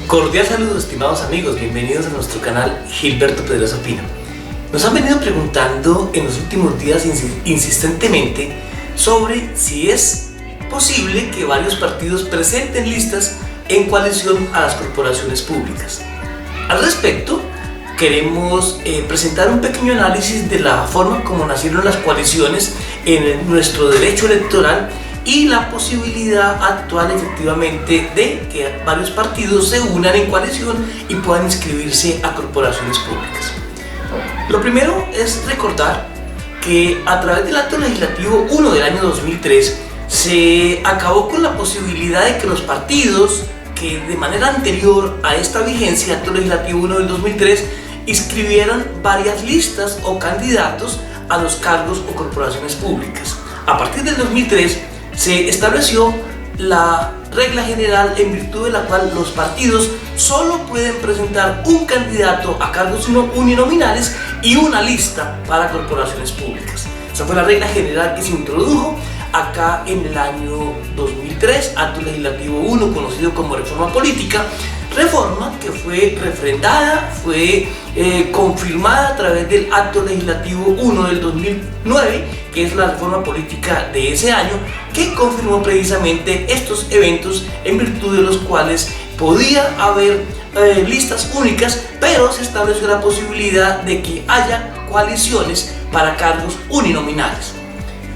Cordial saludo, estimados amigos, bienvenidos a nuestro canal Gilberto Pedrosa Opina. Nos han venido preguntando en los últimos días insistentemente sobre si es posible que varios partidos presenten listas en coalición a las corporaciones públicas. Al respecto, queremos presentar un pequeño análisis de la forma como nacieron las coaliciones en nuestro derecho electoral y la posibilidad actual efectivamente de que varios partidos se unan en coalición y puedan inscribirse a corporaciones públicas. Lo primero es recordar que a través del Acto Legislativo 1 del año 2003 se acabó con la posibilidad de que los partidos que de manera anterior a esta vigencia, Acto Legislativo 1 del 2003, inscribieran varias listas o candidatos a los cargos o corporaciones públicas. A partir del 2003 se estableció la regla general en virtud de la cual los partidos solo pueden presentar un candidato a cargos uninominales y una lista para corporaciones públicas. Esa fue la regla general que se introdujo acá en el año 2003, Acto Legislativo 1, conocido como Reforma Política, reforma que fue refrendada, fue confirmada a través del Acto Legislativo 1 del 2009, que es la reforma política de ese año, que confirmó precisamente estos eventos en virtud de los cuales podía haber listas únicas, pero se estableció la posibilidad de que haya coaliciones para cargos uninominales,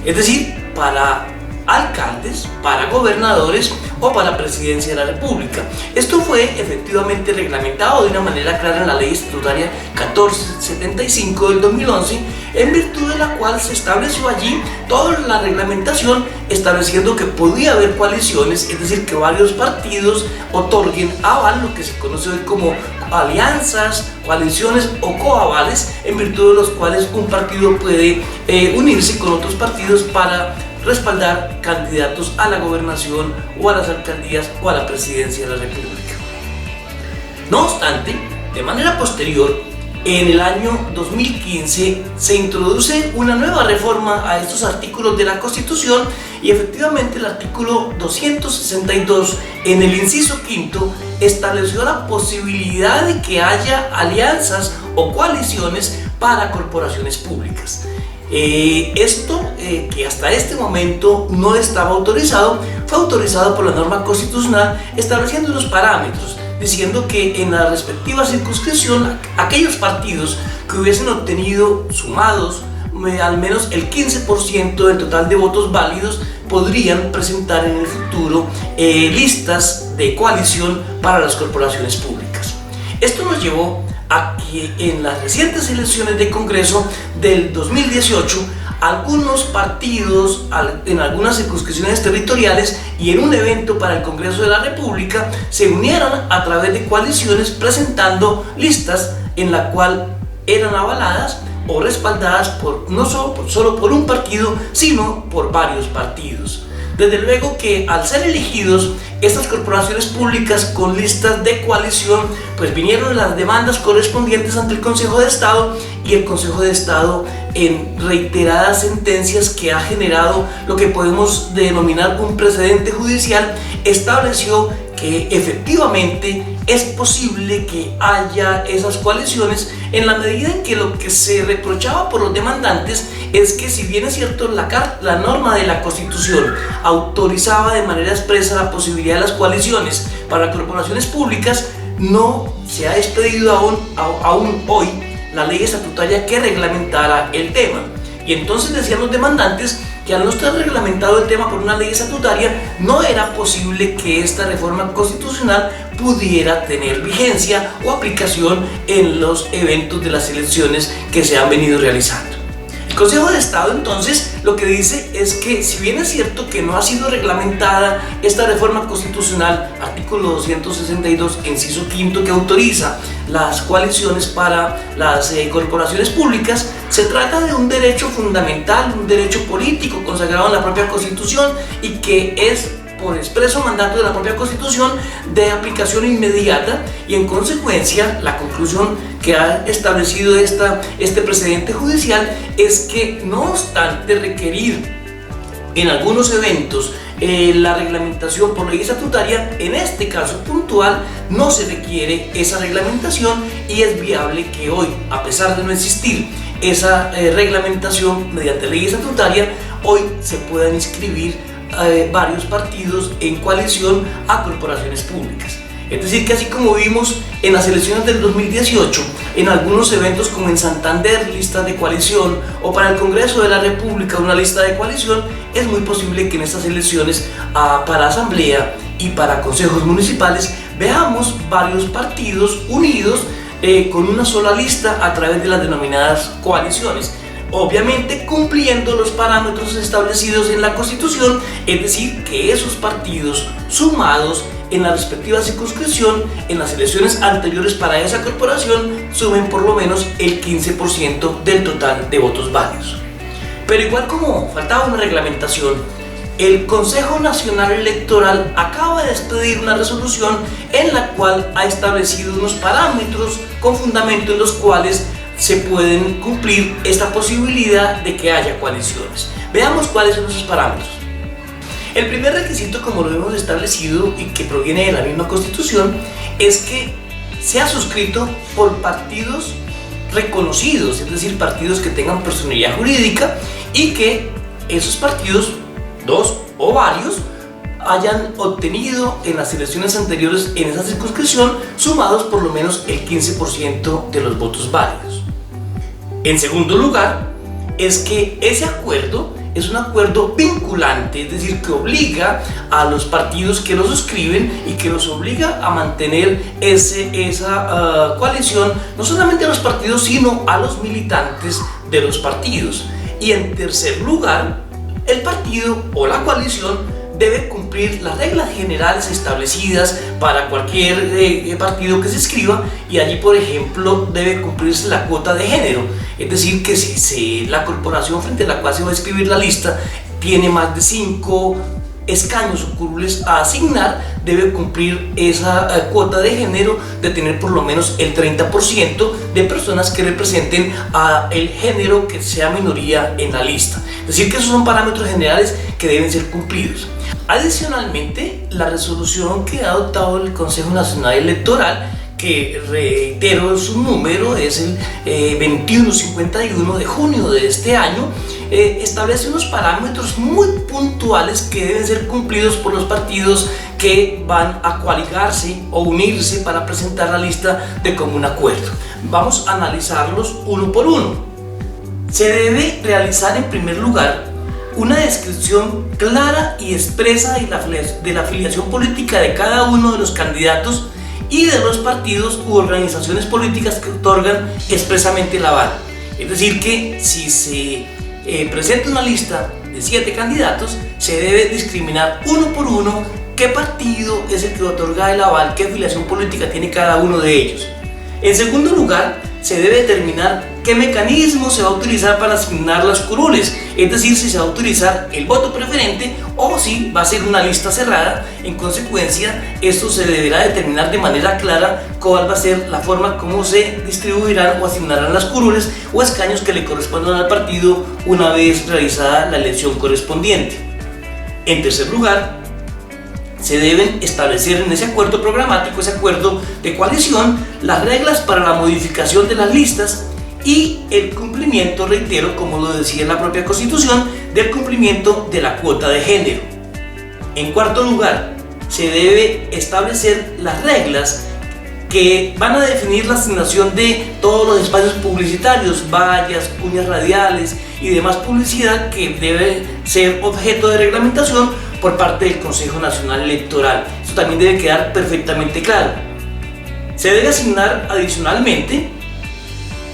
es decir, para alcaldes, para gobernadores o para presidencia de la República. Esto fue efectivamente reglamentado de una manera clara en la Ley Estatutaria 1475 del 2011, en virtud de la cual se estableció allí toda la reglamentación estableciendo que podía haber coaliciones, es decir, que varios partidos otorguen aval, lo que se conoce hoy como alianzas, coaliciones o coavales, en virtud de los cuales un partido puede unirse con otros partidos para respaldar candidatos a la gobernación o a las alcaldías o a la presidencia de la República. No obstante, de manera posterior, en el año 2015 se introduce una nueva reforma a estos artículos de la Constitución y efectivamente el artículo 262 en el inciso quinto estableció la posibilidad de que haya alianzas o coaliciones para corporaciones públicas. Esto que hasta este momento no estaba autorizado, fue autorizado por la norma constitucional estableciendo los parámetros, diciendo que en la respectiva circunscripción aquellos partidos que hubiesen obtenido sumados al menos el 15% del total de votos válidos podrían presentar en el futuro listas de coalición para las corporaciones públicas. Esto nos llevó a que en las recientes elecciones de Congreso del 2018 algunos partidos en algunas circunscripciones territoriales y en un evento para el Congreso de la República se unieran a través de coaliciones presentando listas en la cual eran avaladas o respaldadas no solo por un partido, sino por varios partidos. Desde luego que al ser elegidos estas corporaciones públicas con listas de coalición, pues vinieron las demandas correspondientes ante el Consejo de Estado y el Consejo de Estado en reiteradas sentencias que ha generado lo que podemos denominar un precedente judicial, estableció que efectivamente es posible que haya esas coaliciones en la medida en que lo que se reprochaba por los demandantes es que, si bien es cierto la norma de la Constitución autorizaba de manera expresa la posibilidad de las coaliciones para corporaciones públicas, no se ha expedido aún hoy la ley estatutaria que reglamentara el tema. Y entonces decían los demandantes que al no estar reglamentado el tema por una ley estatutaria, no era posible que esta reforma constitucional pudiera tener vigencia o aplicación en los eventos de las elecciones que se han venido realizando. El Consejo de Estado entonces lo que dice es que, si bien es cierto que no ha sido reglamentada esta reforma constitucional, artículo 262, inciso quinto, que autoriza las coaliciones para las corporaciones públicas, se trata de un derecho fundamental, un derecho político consagrado en la propia Constitución y que es por expreso mandato de la propia Constitución de aplicación inmediata, y en consecuencia la conclusión que ha establecido este precedente judicial es que, no obstante requerir en algunos eventos la reglamentación por ley estatutaria. En este caso puntual no se requiere esa reglamentación y es viable que hoy, a pesar de no existir esa reglamentación mediante ley estatutaria, hoy se puedan inscribir varios partidos en coalición a corporaciones públicas. Es decir, que así como vimos en las elecciones del 2018, en algunos eventos como en Santander, listas de coalición, o para el Congreso de la República una lista de coalición, es muy posible que en estas elecciones para asamblea y para consejos municipales veamos varios partidos unidos con una sola lista a través de las denominadas coaliciones. Obviamente cumpliendo los parámetros establecidos en la Constitución, es decir, que esos partidos sumados en la respectiva circunscripción en las elecciones anteriores para esa corporación sumen por lo menos el 15% del total de votos válidos. Pero igual como faltaba una reglamentación, el Consejo Nacional Electoral acaba de expedir una resolución en la cual ha establecido unos parámetros con fundamento en los cuales se pueden cumplir esta posibilidad de que haya coaliciones. Veamos cuáles son esos parámetros. El primer requisito, como lo hemos establecido y que proviene de la misma Constitución, es que sea suscrito por partidos reconocidos, es decir, partidos que tengan personalidad jurídica y que esos partidos, dos o varios, hayan obtenido en las elecciones anteriores en esa circunscripción sumados por lo menos el 15% de los votos válidos. En segundo lugar, es que ese acuerdo es un acuerdo vinculante, es decir, que obliga a los partidos que lo suscriben y que los obliga a mantener esa coalición, no solamente a los partidos, sino a los militantes de los partidos. Y en tercer lugar, el partido o la coalición debe cumplir las reglas generales establecidas para cualquier partido que se inscriba, y allí, por ejemplo, debe cumplirse la cuota de género. Es decir, que si la corporación frente a la cual se va a inscribir la lista tiene más de 5 escaños o curules a asignar, debe cumplir esa cuota de género de tener por lo menos el 30% de personas que representen a el género que sea minoría en la lista. Es decir, que esos son parámetros generales que deben ser cumplidos. Adicionalmente, la resolución que ha adoptado el Consejo Nacional Electoral, que reitero su número, es el 2151 de junio de este año, establece unos parámetros muy puntuales que deben ser cumplidos por los partidos que van a coaligarse o unirse para presentar la lista de común acuerdo. Vamos a analizarlos uno por uno. Se debe realizar en primer lugar una descripción clara y expresa de la afiliación política de cada uno de los candidatos y de los partidos u organizaciones políticas que otorgan expresamente el aval. Es decir, que si se presenta una lista de 7 candidatos, se debe discriminar uno por uno qué partido es el que otorga el aval, qué afiliación política tiene cada uno de ellos. En segundo lugar, se debe determinar qué mecanismo se va a utilizar para asignar las curules, es decir, si se va a utilizar el voto preferente o si va a ser una lista cerrada. En consecuencia, esto se deberá determinar de manera clara cuál va a ser la forma como se distribuirán o asignarán las curules o escaños que le correspondan al partido una vez realizada la elección correspondiente. En tercer lugar, se deben establecer en ese acuerdo programático, ese acuerdo de coalición, las reglas para la modificación de las listas y el cumplimiento, reitero, como lo decía la propia Constitución, del cumplimiento de la cuota de género. En cuarto lugar, se debe establecer las reglas que van a definir la asignación de todos los espacios publicitarios, vallas, cuñas radiales y demás publicidad que debe ser objeto de reglamentación por parte del Consejo Nacional Electoral. Esto también debe quedar perfectamente claro. Se debe asignar adicionalmente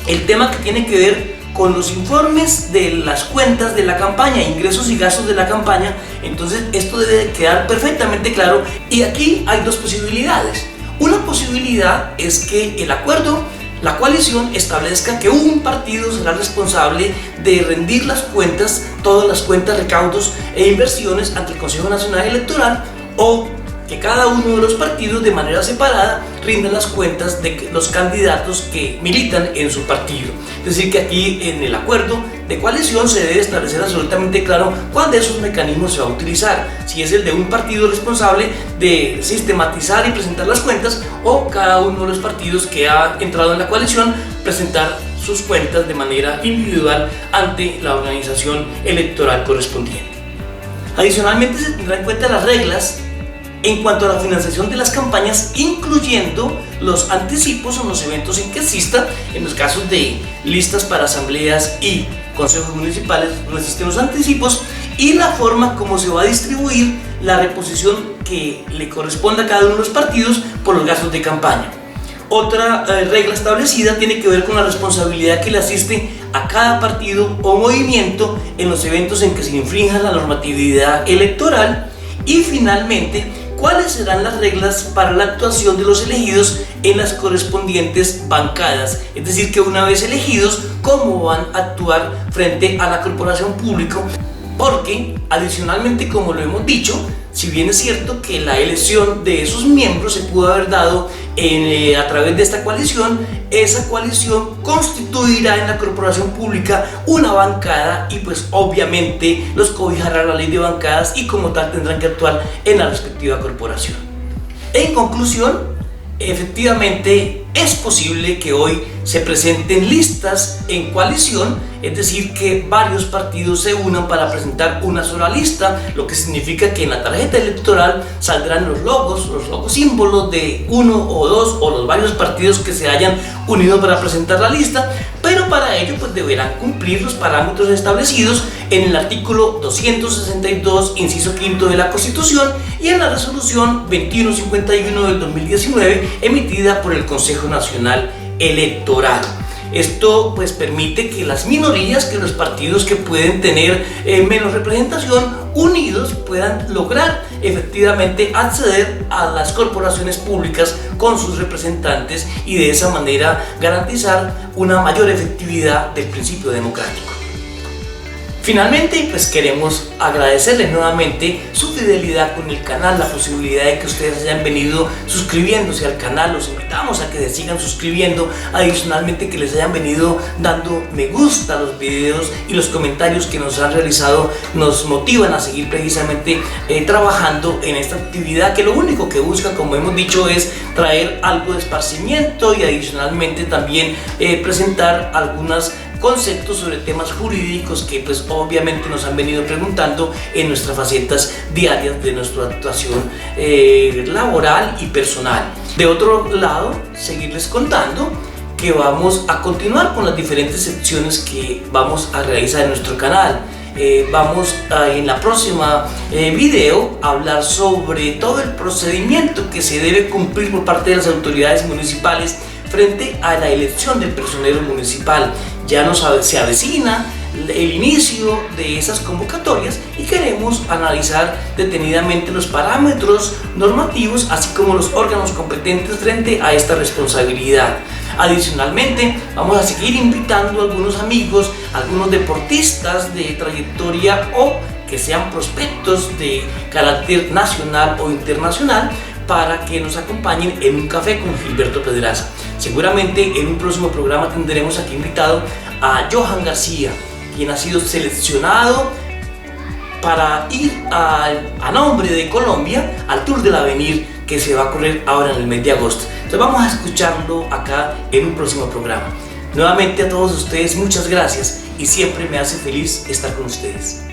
el tema que tiene que ver con los informes de las cuentas de la campaña, ingresos y gastos de la campaña. Entonces esto debe quedar perfectamente claro, y aquí hay dos posibilidades. Una posibilidad es que el acuerdo, la coalición, establezca que un partido será responsable de rendir las cuentas, todas las cuentas, recaudos e inversiones ante el Consejo Nacional Electoral, o que cada uno de los partidos de manera separada rindan las cuentas de los candidatos que militan en su partido. Es decir, que aquí en el acuerdo de coalición se debe establecer absolutamente claro cuál de esos mecanismos se va a utilizar, si es el de un partido responsable de sistematizar y presentar las cuentas, o cada uno de los partidos que ha entrado en la coalición presentar sus cuentas de manera individual ante la organización electoral correspondiente. Adicionalmente, se tendrán en cuenta las reglas en cuanto a la financiación de las campañas, incluyendo los anticipos o los eventos en que exista. En los casos de listas para asambleas y consejos municipales no existen los anticipos, y la forma como se va a distribuir la reposición que le corresponda a cada uno de los partidos por los gastos de campaña. Otra regla establecida tiene que ver con la responsabilidad que le asiste a cada partido o movimiento en los eventos en que se infrinja la normatividad electoral. Y finalmente, cuáles serán las reglas para la actuación de los elegidos en las correspondientes bancadas, es decir, que una vez elegidos, cómo van a actuar frente a la corporación pública, porque adicionalmente, como lo hemos dicho, si bien es cierto que la elección de esos miembros se pudo haber dado a través de esta coalición, esa coalición constituirá en la corporación pública una bancada y pues obviamente los cobijará la ley de bancadas y como tal tendrán que actuar en la respectiva corporación. En conclusión, efectivamente es posible que hoy se presenten listas en coalición, es decir, que varios partidos se unan para presentar una sola lista, lo que significa que en la tarjeta electoral saldrán los logos símbolos de uno o dos o los varios partidos que se hayan unido para presentar la lista, pero para ello pues deberán cumplir los parámetros establecidos en el artículo 262, inciso quinto de la Constitución y en la resolución 2151 del 2019 emitida por el Consejo Nacional Electoral. Esto pues permite que las minorías, que los partidos que pueden tener menos representación, unidos puedan lograr efectivamente acceder a las corporaciones públicas con sus representantes y de esa manera garantizar una mayor efectividad del principio democrático. Finalmente, pues queremos agradecerles nuevamente su fidelidad con el canal, la posibilidad de que ustedes hayan venido suscribiéndose al canal. Los invitamos a que se sigan suscribiendo, adicionalmente que les hayan venido dando me gusta a los videos, y los comentarios que nos han realizado nos motivan a seguir precisamente trabajando en esta actividad que lo único que busca, como hemos dicho, es traer algo de esparcimiento y adicionalmente también presentar algunas conceptos sobre temas jurídicos que pues obviamente nos han venido preguntando en nuestras facetas diarias de nuestra actuación laboral y personal. De otro lado, seguirles contando que vamos a continuar con las diferentes secciones que vamos a realizar en nuestro canal. Vamos en la próxima video a hablar sobre todo el procedimiento que se debe cumplir por parte de las autoridades municipales frente a la elección del personero municipal. Ya se avecina el inicio de esas convocatorias y queremos analizar detenidamente los parámetros normativos así como los órganos competentes frente a esta responsabilidad. Adicionalmente, vamos a seguir invitando a algunos amigos, algunos deportistas de trayectoria o que sean prospectos de carácter nacional o internacional para que nos acompañen en un café con Gilberto Pedraza. Seguramente en un próximo programa tendremos aquí invitado a Johan García, quien ha sido seleccionado para ir a nombre de Colombia al Tour del Avenir que se va a correr ahora en el mes de agosto. Entonces vamos a escucharlo acá en un próximo programa. Nuevamente a todos ustedes muchas gracias y siempre me hace feliz estar con ustedes.